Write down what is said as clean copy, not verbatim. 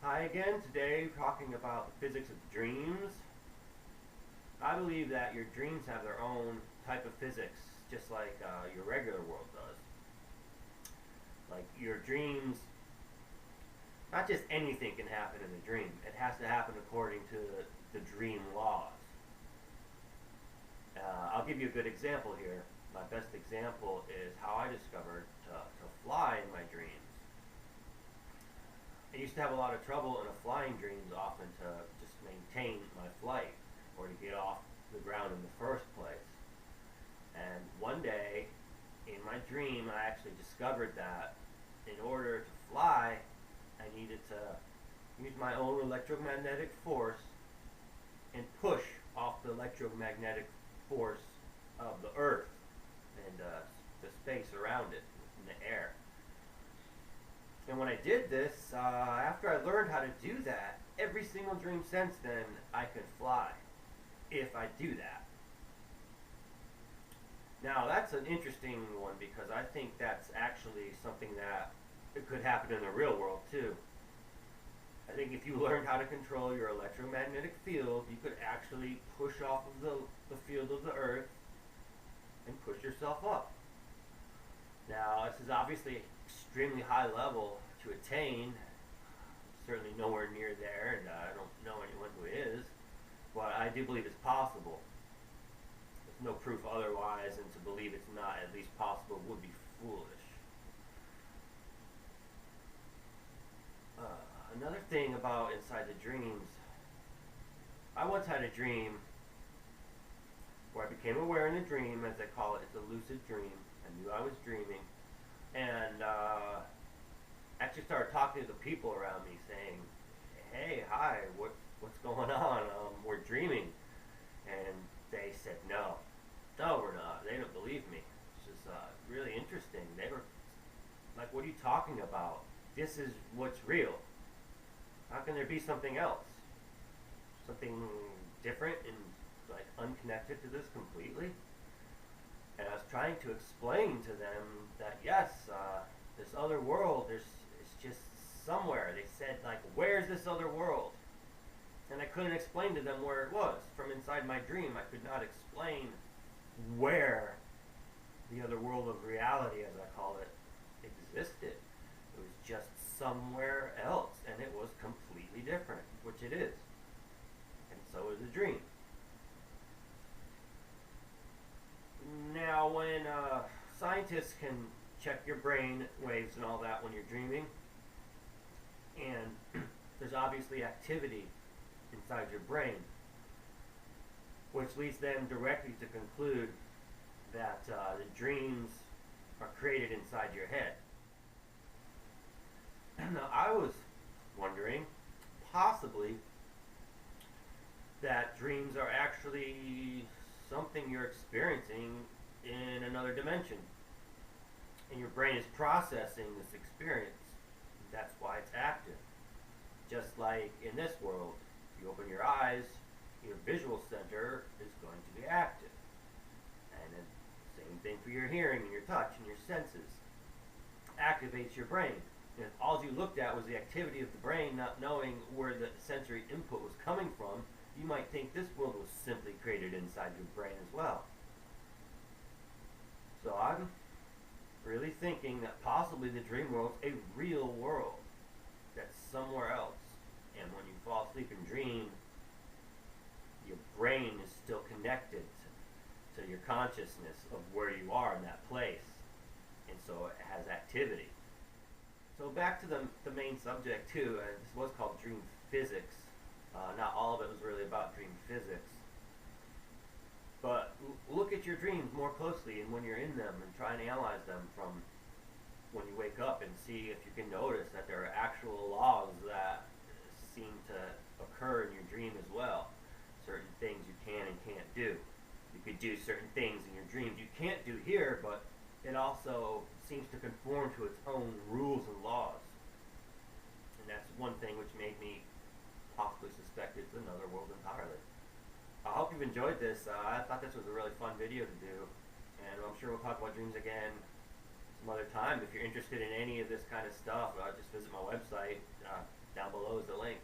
Hi again, today talking about the physics of dreams. I believe that your dreams have their own type of physics, just like your regular world does. Like your dreams, not just anything can happen in a dream. It has to happen according to the dream laws. I'll give you a good example here. My best example is how I discovered to fly in my dreams. I used to have a lot of trouble in a flying dreams often to just maintain my flight or to get off the ground in the first place. And one day in my dream I actually discovered that in order to fly I needed to use my own electromagnetic force and push off the electromagnetic force of the earth and the space around it in the air. And when I did this, after I learned how to do that, every single dream since then, I could fly. If I do that. Now, that's an interesting one because I think that's actually something that it could happen in the real world too. I think if you learned how to control your electromagnetic field, you could actually push off of the field of the earth and push yourself up. Now, this is obviously extremely high level to attain. Certainly nowhere near there, and I don't know anyone who is, but I do believe it's possible. There's no proof otherwise, and to believe it's not at least possible would be foolish. Another thing about inside the dreams, I once had a dream where I became aware in a dream, as they call it. It's a lucid dream. I knew I was dreaming, and actually started talking to the people around me, saying, "Hey, hi, what's going on? We're dreaming," and they said, "No, we're not." They don't believe me. It's just really interesting. They were like, "What are you talking about? This is what's real. How can there be something else? Something different and like unconnected to this completely?" And I was trying to explain to them that yes, this other world, it's just somewhere. They said like, "Where's this other world?" And I couldn't explain to them where it was. From inside my dream, I could not explain where the other world of reality, as I call it, existed. It was just somewhere else, and it was completely different, which it is. And so is a dream. Now, when scientists can check your brain waves and all that when you're dreaming, and there's obviously activity inside your brain, which leads them directly to conclude that the dreams are created inside your head. Now, I was wondering, possibly, that dreams are actually something you're experiencing in another dimension. And your brain is processing this experience. That's why it's active. Just like in this world, if you open your eyes, your visual center is going to be active. And then same thing for your hearing and your touch and your senses. Activates your brain. And if all you looked at was the activity of the brain, not knowing where the sensory input was coming from, you might think this world was simply created inside your brain as well. So I'm really thinking that possibly the dream world's a real world that's somewhere else. And when you fall asleep and dream, your brain is still connected to your consciousness of where you are in that place. And so it has activity. So back to the main subject too, this was called dream physics. Not all of it was really about dream physics. But look at your dreams more closely and when you're in them and try and analyze them from when you wake up and see if you can notice that there are actual laws that seem to occur in your dream as well. Certain things you can and can't do. You could do certain things in your dreams you can't do here, but it also seems to conform to its own rules and laws. And that's one thing which made me possibly suspect it's another world entirely. I hope you've enjoyed this. I thought this was a really fun video to do, and I'm sure we'll talk about dreams again some other time. If you're interested in any of this kind of stuff, just visit my website down Down below is the link.